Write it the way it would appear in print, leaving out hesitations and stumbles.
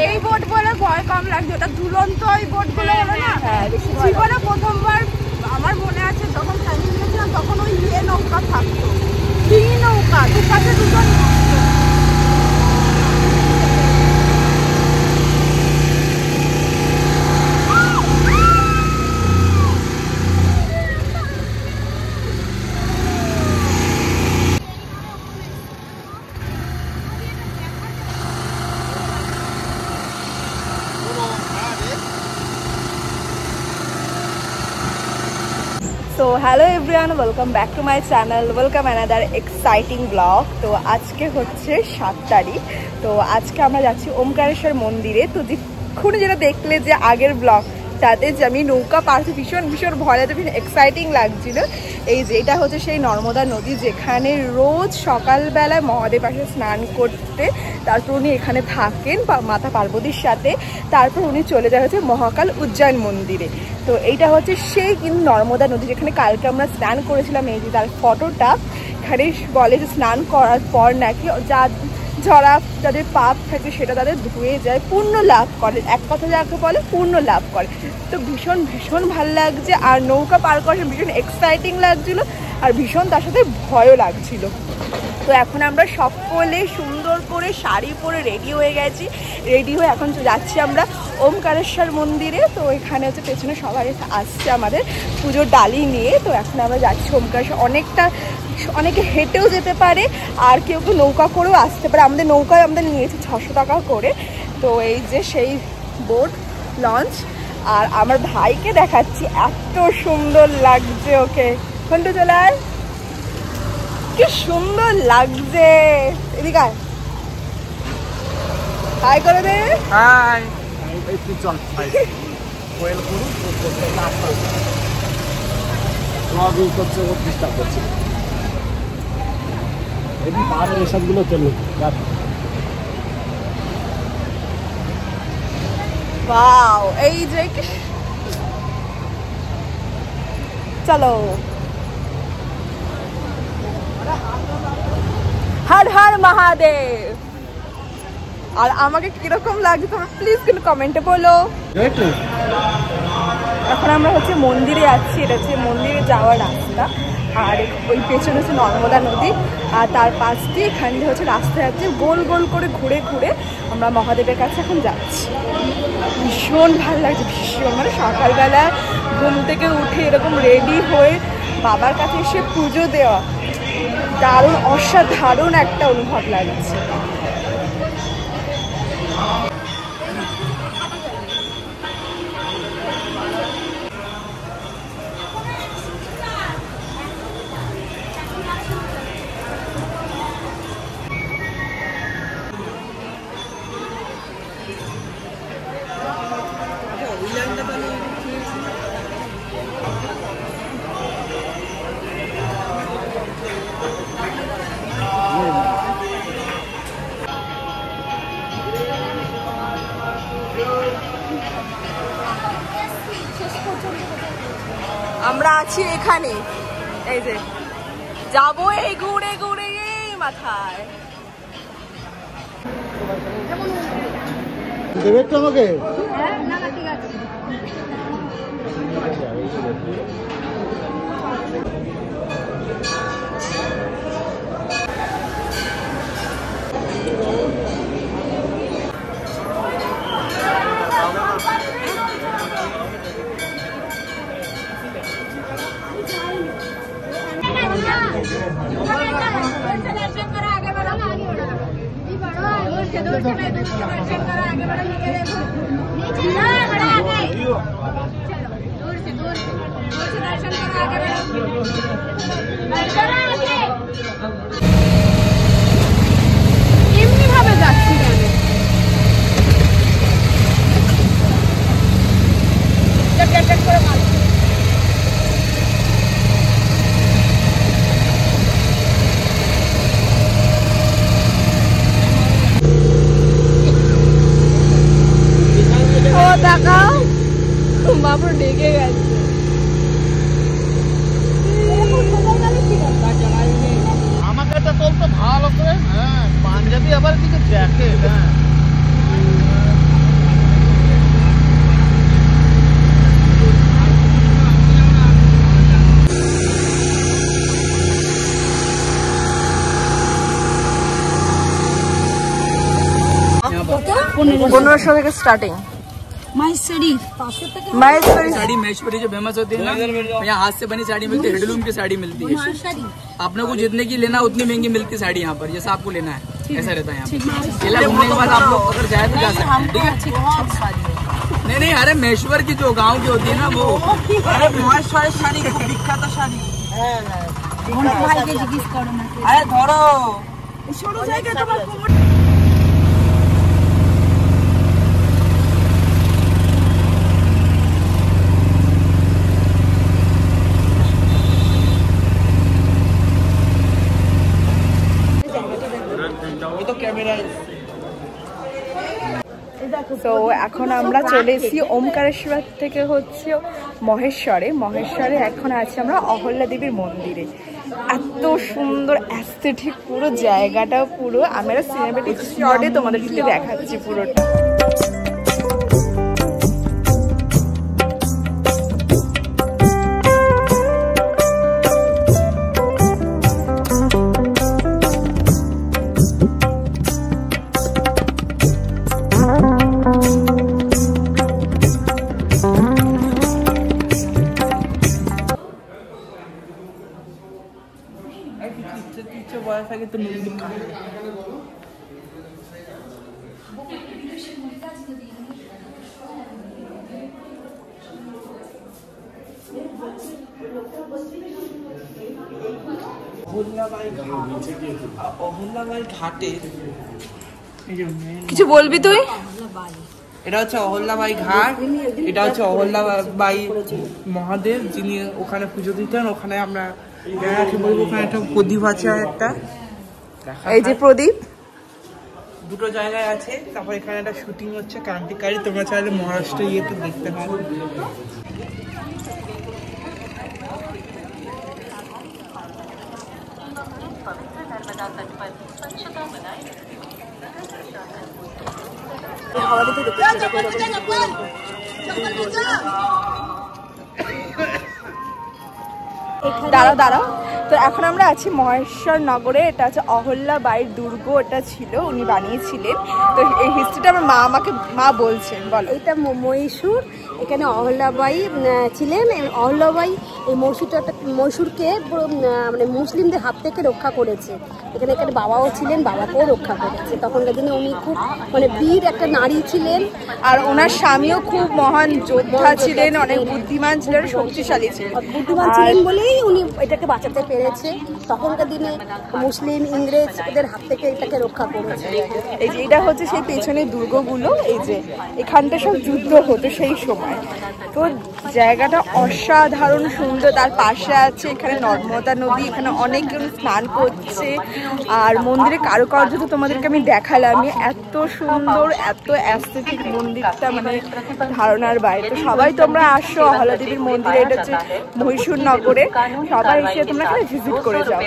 এই বোট বলে ভয় কম লাগছে, ওটা দুরন্ত ওই বোট গুলো হলো না। জীবনে প্রথমবার আমার মনে আছে যখন ফ্যামিলি গেছিলাম তখন ওই ইয়ে নৌকা থাকতো, ডিঙি নৌকা, দুপাশে দুজন So hello everyone, welcome back to my channel, welcome another exciting vlog। তো আজকে হচ্ছে 7 তারিখ। তো আজকে আমরা যাচ্ছি ওমকারেশ্বর মন্দিরে। তো দেখুন যেটা দেখলে যে আগের ব্লগ তাতে যে আমি নৌকা পাড়তে ভীষণ ভয় লাগছে, ভীষণ এক্সাইটিং লাগছিল। এই যে এটা হচ্ছে সেই নর্মদা নদী যেখানে রোজ সকালবেলায় মহাদেব আসে স্নান করতে, তারপর উনি এখানে থাকেন মাতা পার্বতীর সাথে, তারপর উনি চলে যায় হচ্ছে মহাকাল উজ্জয়ন মন্দিরে। তো এইটা হচ্ছে সেই কিন্তু নর্মদা নদী যেখানে কালকে আমরা স্নান করেছিলাম। এই যে তার ফটোটা এখানে বলে যে স্নান করার পর নাকি যাদের পাপ থাকে সেটা তাদের ধুয়ে যায়, পুণ্য লাভ করে, এক কথা যাকে বলে পুণ্য লাভ করে। তো ভীষণ ভালো লাগছে, আর নৌকা পার করা ভীষণ এক্সাইটিং লাগছিল, আর ভীষণ তার সাথে ভয়ও লাগছিল। তো এখন আমরা সকলে সুন্দর করে শাড়ি পরে রেডি হয়ে গেছি, রেডি হয়ে এখন যাচ্ছি আমরা ওমকারেশ্বর মন্দিরে। তো এখানে হচ্ছে পেছনে সবাই আসছে আমাদের পুজোর ডালি নিয়ে। তো এখন আমরা যাচ্ছি ওমকারেশ্বর। অনেকে হেঁটেও যেতে পারে, আর কেউ নৌকা করেও আসতে পারে। আমাদের নৌকায় আমাদের নিয়েছে 600 টাকা করে। তো এই যে সেই বোট লঞ্চ, আর আমার ভাইকে দেখাচ্ছি, এত সুন্দর লাগছে ওকে। ঘন্টু চলায়, কি সুন্দর লাগছে। এদিকে হাই করে দে। হাই চল ভাই, ওয়েল করুন ব্লগিং করছে, ও ডিস্টার্ব করছে। এদিকে পাহাড়ের এসবগুলো চলুন। ওয়াও, এই যে চলো। হর হর মহাদেব। আর আমাকে কিরকম লাগছে তোমরা প্লিজ কিন্তু কমেন্টে বলো। এখন আমরা হচ্ছে মন্দিরে যাচ্ছি, এটা হচ্ছে মন্দিরে যাওয়ার রাস্তা, আর ওই পেছনে হচ্ছে নর্মদা নদী, আর তার পাশ দিয়ে এখান দিয়ে হচ্ছে রাস্তা যাচ্ছে, গোল করে ঘুরে আমরা মহাদেবের কাছে এখন যাচ্ছি। ভীষণ ভালো লাগছে, ভীষণ, মানে সকালবেলা ঘুম থেকে উঠে এরকম রেডি হয়ে বাবার কাছে এসে পুজো দেওয়া দারুণ অসাধারণ একটা অনুভব লাগছে। আমরা আছি এখানে, এই যে যাবো এই ঘুরে মাথায়। দেবে তো আমাকে? না ঠিক আছে। এমনি ভাবে যাচ্ছি করে মাল দেখাও বাবু ডেকে গেছে। আমাকে তো চলতো ভালো করে, হ্যাঁ পাঞ্জাবি আবার দিকে জ্যাকেট, হ্যাঁ $1500 থেকে स्टार्टिंग। साड़ी महेश्वरी जो फेमस होती है ना, यहाँ हाथ से बनी साड़ी मिलती है, हेडलूम की साड़ी मिलती है। आपने को जितने की लेना उतनी महंगी मिलती है साड़ी यहाँ पर, जैसा आपको लेना है ऐसा रहता है यहाँ पर। किला घूमने के बाद आप लोग अगर जाए तो जा सकते हैं, ठीक है। नहीं अरे महेश्वर की जो गाँव की होती है ना वो, अरे महेश्वरी শাড়ি খুব বিখ্যাত শাড়ি। আরে ধরো সরু জায়গায় তোমার তো এখন আমরা চলে এসেছি ওমকারেশ্বর থেকে হচ্ছে মহেশ্বরে এখন আছি আমরা অহল্যা দেবীর মন্দিরে। এত সুন্দর অ্যাস্থেটিক পুরো জায়গাটা, পুরো আমরা সিনেমেটিক শটে তোমাদেরকে দেখাচ্ছি পুরোটা। অহল্যাবাই ঘাটে কিছু বলবি তুই? এটা হচ্ছে অহল্যাবাই ঘাট, এটা হচ্ছে অহল্যাবাই মহাদেব যিনি ওখানে পুজো দিতেন। ওখানে আমরা বলবো ওখানে একটা প্রদীপ আছে, একটা এই যে প্রদীপ দুটো জায়গায় আছে। তারপর এখানে একটা শুটিং হচ্ছে ক্রান্তিকারী, তোমরা চাইলে মহারাষ্ট্র ইয়েতে দেখতে পারো। দাঁড়াও তো এখন আমরা আছি মহেশ্বর নগরে। এটা হচ্ছে অহল্যাবাইয়ের দুর্গ, এটা ছিল উনি বানিয়েছিলেন। তো এই হিস্ট্রিটা আমার মা বলছেন, বলো। এটা মহীশূর, এখানে অহল্যাবাই ছিলেন। অহল্যাবাই এই মহীশূরকে মানে মুসলিমদের হাত থেকে রক্ষা করেছে। এখানে বাবাও ছিলেন, বাবাকেও রক্ষা করেছে। তখনকার দিনে উনি খুব মানে বীর একটা নারী ছিলেন। আর ওনার স্বামীও খুব মহান যোদ্ধা ছিলেন, অনেক বুদ্ধিমান ছিলেন, শক্তিশালী ছিলেন। বুদ্ধিমান ছিলেন বলেই উনি এটাকে বাঁচাতে পেরেছে। তখনকার দিনে মুসলিম ইংরেজ এদের হাত থেকে এটাকে রক্ষা করেছে। এই যে এটা হচ্ছে সেই পেছনে দুর্গগুলো, এই যে এখানটা সব যুদ্ধ হতো সেই সময়। তো জায়গাটা অসাধারণ সুন্দর। তার পাশে আছে এখানে নর্মদা নদী, এখানে অনেকজন স্নান করছে। আর মন্দিরের কারুকার্য তো তোমাদেরকে আমি দেখালামই, এত সুন্দর, এত অ্যাস্থেটিক মন্দিরটা, মানে ধারণার বাইরে। তো সবাই তোমরা আসো অহল্যা দেবীর মন্দিরে, এটা হচ্ছে মহীশূর নগরে। সবাই এসে তোমরা এখানে ভিজিট করে যাও।